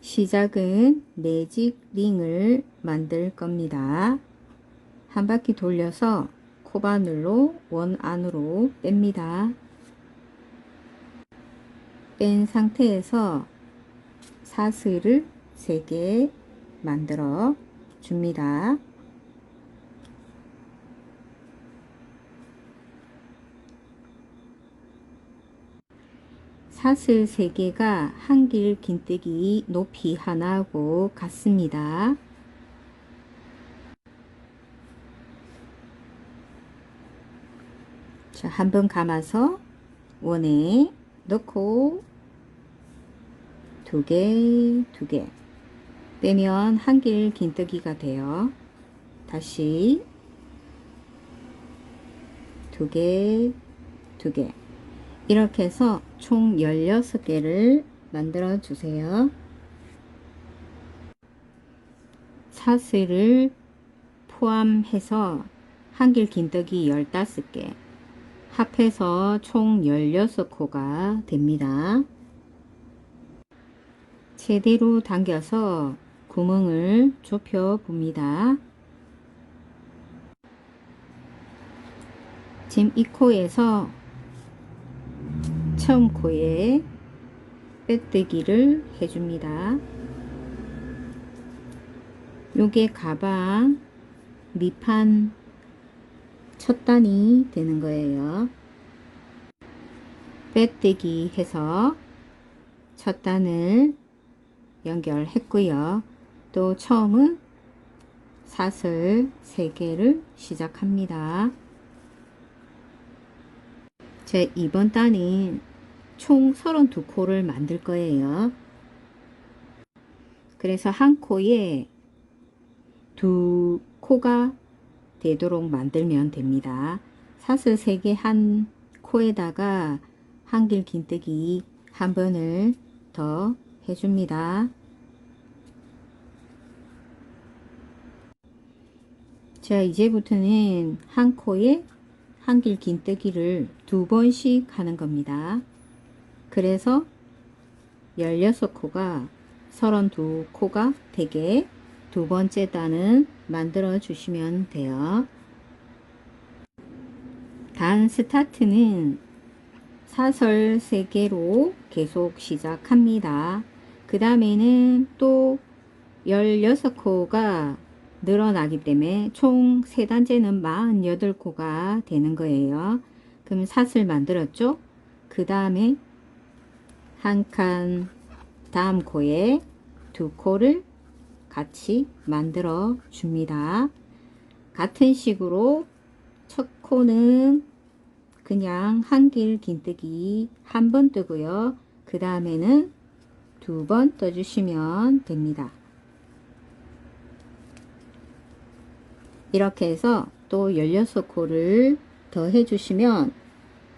시작은 매직 링을 만들 겁니다. 한 바퀴 돌려서 코바늘로 원 안으로 뺍니다. 뺀 상태에서 사슬을 3개 만들어 줍니다. 사슬 3개가 한길 긴뜨기 높이 하나하고 같습니다. 자, 한번 감아서 원에 넣고 2개 빼면 한길 긴뜨기가 돼요. 다시 2개 이렇게 해서 총 16개를 만들어 주세요. 사슬을 포함해서 한길 긴뜨기 15개 합해서 총 16코가 됩니다. 최대로 당겨서 구멍을 좁혀 봅니다. 지금 이 코에서 처음 코에 빼뜨기를 해줍니다. 요게 가방 밑판 첫 단이 되는 거예요. 빼뜨기 해서 첫 단을 연결했고요. 또 처음은 사슬 3개를 시작합니다. 제 이번 단은 총 32코를 만들 거예요. 그래서 한 코에 2코가 되도록 만들면 됩니다. 사슬 3개 한 코에다가 한길 긴뜨기 한 번을 더 해줍니다. 자, 이제부터는 한 코에 한길 긴뜨기를 2번씩 하는 겁니다. 그래서 16코가 32코가 되게 두 번째 단은 만들어 주시면 돼요. 단 스타트는 사슬 3개로 계속 시작합니다. 그 다음에는 또 16코가 늘어나기 때문에 총 3단째는 48코가 되는 거예요. 그럼 사슬 만들었죠? 그 다음에 한 칸 다음 코에 2코를 같이 만들어 줍니다. 같은 식으로 첫 코는 그냥 한길 긴뜨기 한 번 뜨고요. 그 다음에는 2번 떠주시면 됩니다. 이렇게 해서 또 16코를 더 해주시면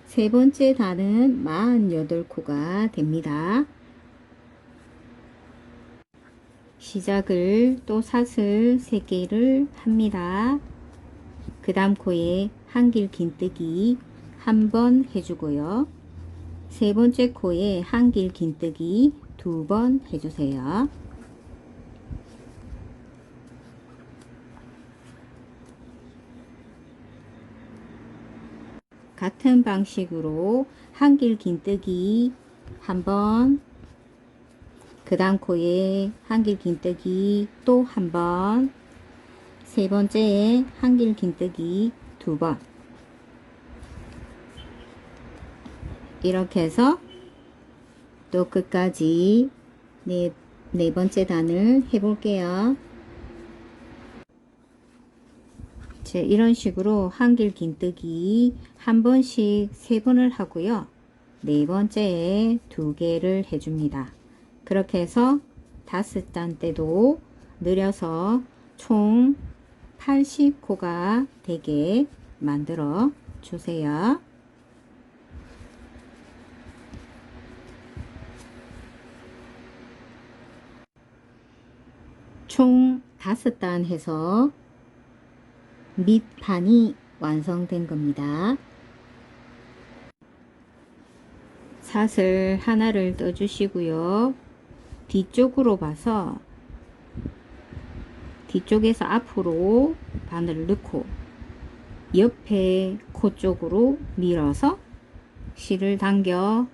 세 번째 단은 48코가 됩니다. 시작을 또 사슬 3개를 합니다. 그 다음 코에 한길 긴뜨기 한 번 해주고요. 세 번째 코에 한길 긴뜨기 2번 해주세요. 같은 방식으로 한길 긴뜨기 한번, 그 다음 코에 한길 긴뜨기 또 한번, 세 번째에 한길 긴뜨기 2번, 이렇게 해서 또 끝까지 네 번째 단을 해볼게요. 이런 식으로 한길 긴뜨기 한 번씩 3번을 하고요. 네 번째에 2개를 해줍니다. 그렇게 해서 5단 때도 늘려서 총 80코가 되게 만들어 주세요. 총 5단 해서 밑판이 완성된 겁니다. 사슬 하나를 떠 주시고요. 뒤쪽으로 봐서 뒤쪽에서 앞으로 바늘을 넣고 옆에 코 쪽으로 밀어서 실을 당겨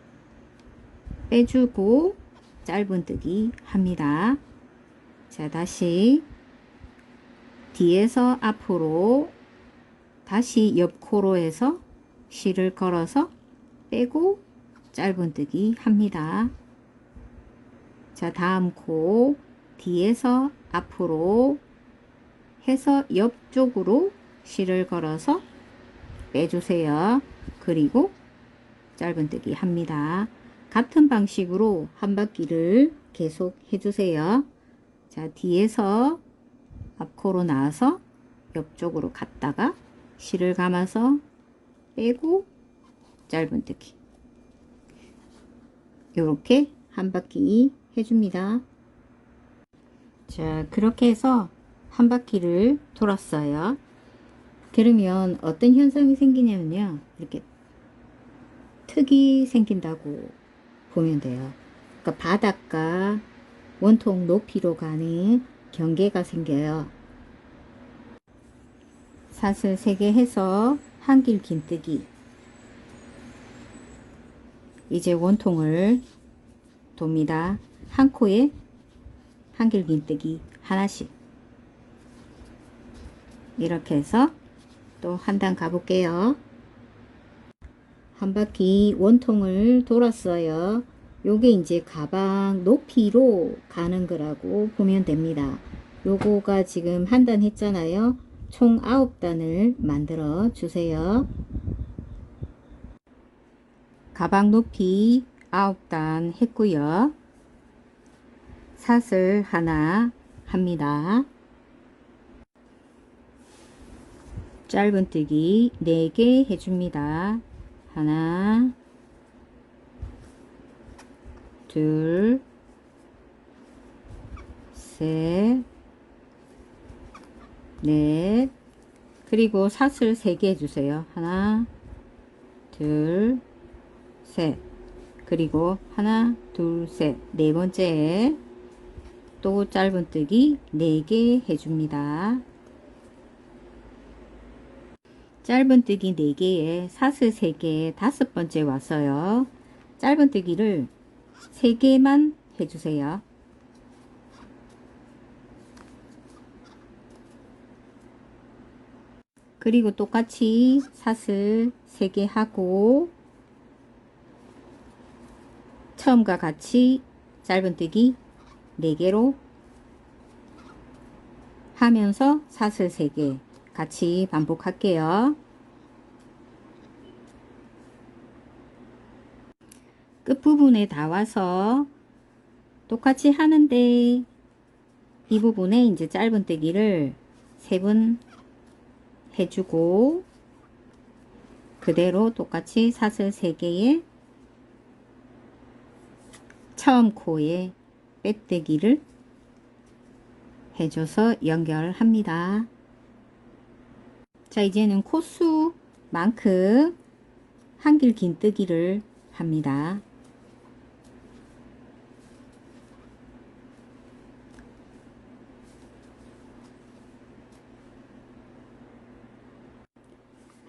빼주고 짧은뜨기 합니다. 자, 다시 뒤에서 앞으로 다시 옆코로 해서 실을 걸어서 빼고 짧은뜨기 합니다. 자, 다음 코 뒤에서 앞으로 해서 옆쪽으로 실을 걸어서 빼주세요. 그리고 짧은뜨기 합니다. 같은 방식으로 한 바퀴를 계속 해주세요. 자, 뒤에서 앞코로 나와서 옆쪽으로 갔다가 실을 감아서 빼고 짧은뜨기. 이렇게 한 바퀴 해줍니다. 자, 그렇게 해서 한 바퀴를 돌았어요. 그러면 어떤 현상이 생기냐면요, 이렇게 턱이 생긴다고 보면 돼요. 그러니까 바닥과 원통 높이로 가는 경계가 생겨요. 사슬 3개 해서 한길 긴뜨기. 이제 원통을 돕니다. 한 코에 한길 긴뜨기 하나씩. 이렇게 해서 또 한 단 가볼게요. 한 바퀴 원통을 돌았어요. 요게 이제 가방 높이로 가는 거라고 보면 됩니다. 요거가 지금 한 단 했잖아요. 총 9단을 만들어 주세요. 가방 높이 9단 했고요. 사슬 하나 합니다. 짧은뜨기 4개 해줍니다. 하나, 둘, 셋, 넷, 그리고 사슬 3개 해주세요. 하나, 둘, 셋, 그리고 하나, 둘, 셋. 네 번째 또 짧은뜨기 4개 해줍니다. 짧은뜨기 4개에 사슬 3개 5번째 왔어요. 짧은뜨기를 3개만 해주세요. 그리고 똑같이 사슬 3개 하고 처음과 같이 짧은뜨기 4개로 하면서 사슬 3개 같이 반복할게요. 끝부분에 다 와서 똑같이 하는데 이 부분에 이제 짧은뜨기를 3번 해주고 그대로 똑같이 사슬 3개에 처음 코에 빼뜨기를 해줘서 연결합니다. 자, 이제는 코수만큼 한길 긴뜨기를 합니다.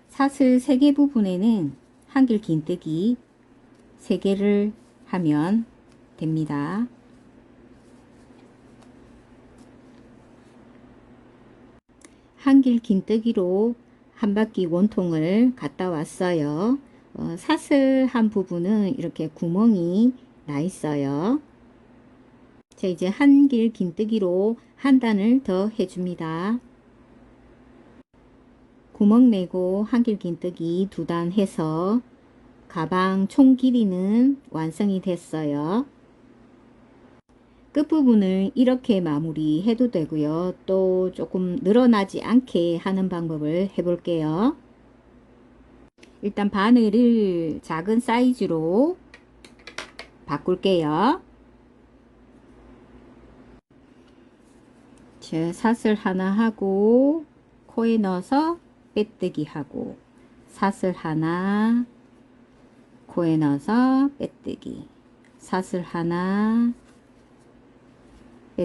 사슬 3개 부분에는 한길 긴뜨기 3개를 하면 됩니다. 한길 긴뜨기로 한 바퀴 원통을 갔다 왔어요. 사슬 한 부분은 이렇게 구멍이 나 있어요. 자, 이제 한길 긴뜨기로 한 단을 더 해줍니다. 구멍 내고 한길 긴뜨기 2단 해서 가방 총 길이는 완성이 됐어요. 끝부분을 이렇게 마무리 해도 되고요. 또 조금 늘어나지 않게 하는 방법을 해볼게요. 일단 바늘을 작은 사이즈로 바꿀게요. 자, 사슬 하나 하고 코에 넣어서 빼뜨기 하고 사슬 하나 코에 넣어서 빼뜨기 사슬 하나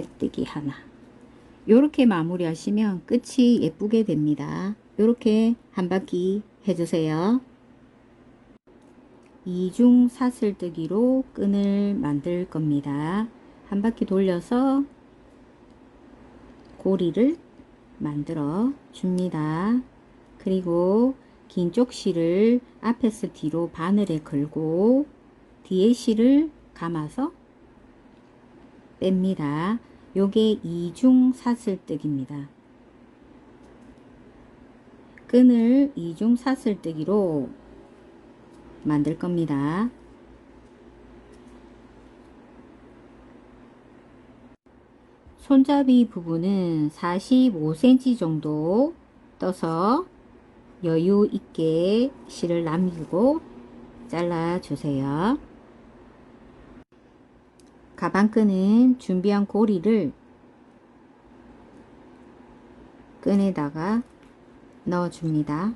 빼뜨기 하나. 요렇게 마무리 하시면 끝이 예쁘게 됩니다. 요렇게 한 바퀴 해주세요. 이중 사슬뜨기로 끈을 만들 겁니다. 한 바퀴 돌려서 고리를 만들어 줍니다. 그리고 긴 쪽 실을 앞에서 뒤로 바늘에 걸고 뒤에 실을 감아서 뺍니다. 요게 이중 사슬뜨기입니다. 끈을 이중 사슬뜨기로 만들 겁니다. 손잡이 부분은 45cm 정도 떠서 여유 있게 실을 남기고 잘라 주세요. 가방끈은 준비한 고리를 끈에다가 넣어 줍니다.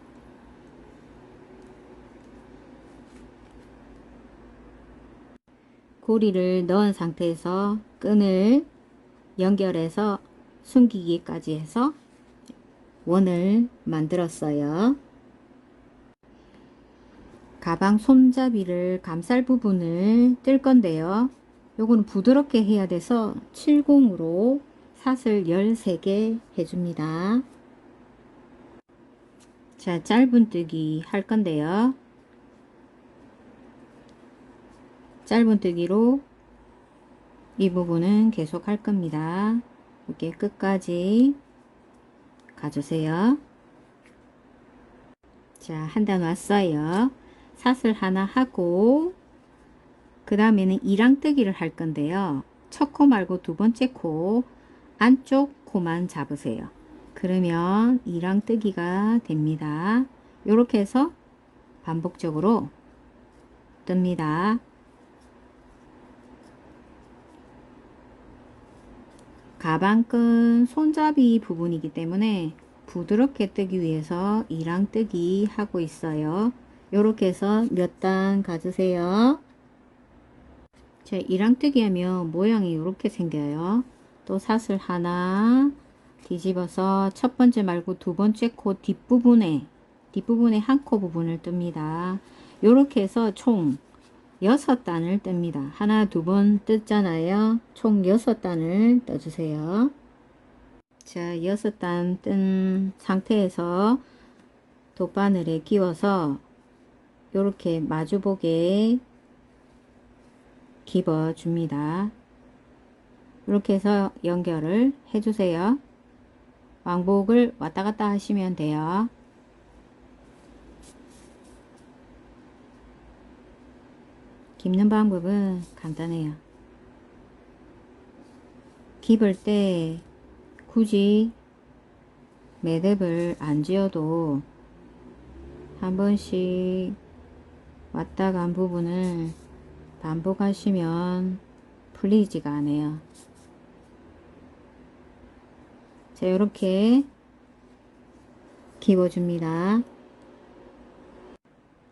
고리를 넣은 상태에서 끈을 연결해서 숨기기까지 해서 원을 만들었어요. 가방 손잡이를 감쌀 부분을 뜰 건데요. 요거는 부드럽게 해야 돼서 70으로 사슬 13개 해줍니다. 자, 짧은뜨기 할 건데요. 짧은뜨기로 이 부분은 계속 할 겁니다. 이렇게 끝까지 가주세요. 자, 한 단 왔어요. 사슬 하나 하고 그 다음에는 이랑뜨기를 할 건데요. 첫 코 말고 두 번째 코 안쪽 코만 잡으세요. 그러면 이랑뜨기가 됩니다. 이렇게 해서 반복적으로 뜹니다. 가방끈 손잡이 부분이기 때문에 부드럽게 뜨기 위해서 이랑뜨기 하고 있어요. 이렇게 해서 몇 단 가주세요. 자, 이랑뜨기 하면 모양이 이렇게 생겨요. 또 사슬 하나 뒤집어서 첫 번째 말고 두 번째 코 뒷부분에 한 코 부분을 뜹니다. 이렇게 해서 총 6단을 뜹니다. 하나, 두 번 뜯잖아요. 총 6단을 떠주세요. 자, 6단 뜬 상태에서 돗바늘에 끼워서 이렇게 마주보게 집어 줍니다. 이렇게 해서 연결을 해주세요. 왕복을 왔다 갔다 하시면 돼요. 깁는 방법은 간단해요. 깁을 때 굳이 매듭을 안 지어도 한 번씩 왔다 간 부분을 반복하시면 풀리지가 않아요. 자, 이렇게 깁어줍니다.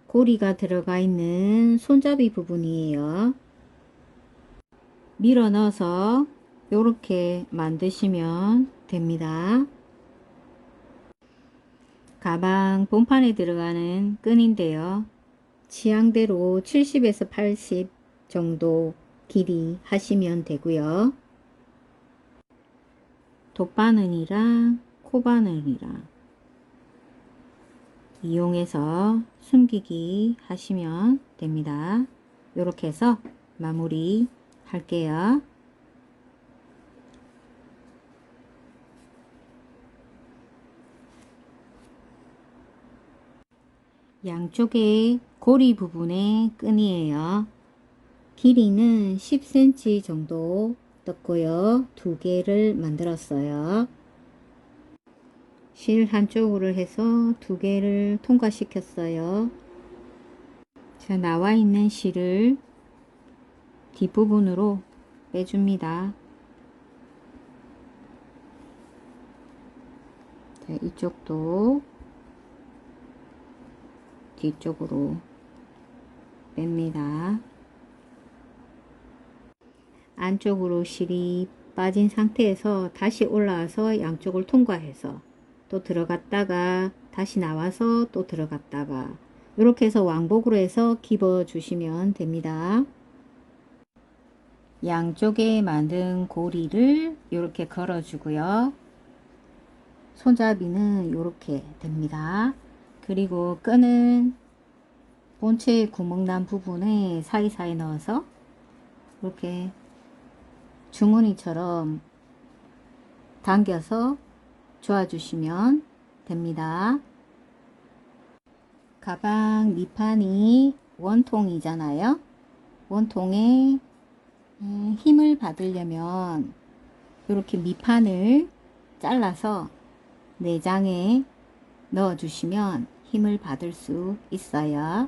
고리가 들어가 있는 손잡이 부분이에요. 밀어 넣어서 이렇게 만드시면 됩니다. 가방 본판에 들어가는 끈인데요. 취향대로 70에서 80 정도 길이 하시면 되고요. 돗바늘이랑 코바늘이랑 이용해서 숨기기 하시면 됩니다. 이렇게 해서 마무리 할게요. 양쪽에 고리 부분의 끈이에요. 길이는 10cm 정도 떴고요. 두 개를 만들었어요. 실 한쪽으로 해서 두 개를 통과시켰어요. 자, 나와 있는 실을 뒷부분으로 빼줍니다. 자, 이쪽도 뒤쪽으로 뺍니다. 안쪽으로 실이 빠진 상태에서 다시 올라와서 양쪽을 통과해서 또 들어갔다가 다시 나와서 또 들어갔다가 이렇게 해서 왕복으로 해서 집어 주시면 됩니다. 양쪽에 만든 고리를 이렇게 걸어 주고요. 손잡이는 이렇게 됩니다. 그리고 끈은 본체 구멍 난 부분에 사이사이 넣어서 이렇게 주머니처럼 당겨서 조아주시면 됩니다. 가방 밑판이 원통이잖아요. 원통에 힘을 받으려면 이렇게 밑판을 잘라서 내장에 넣어 주시면 힘을 받을 수 있어요.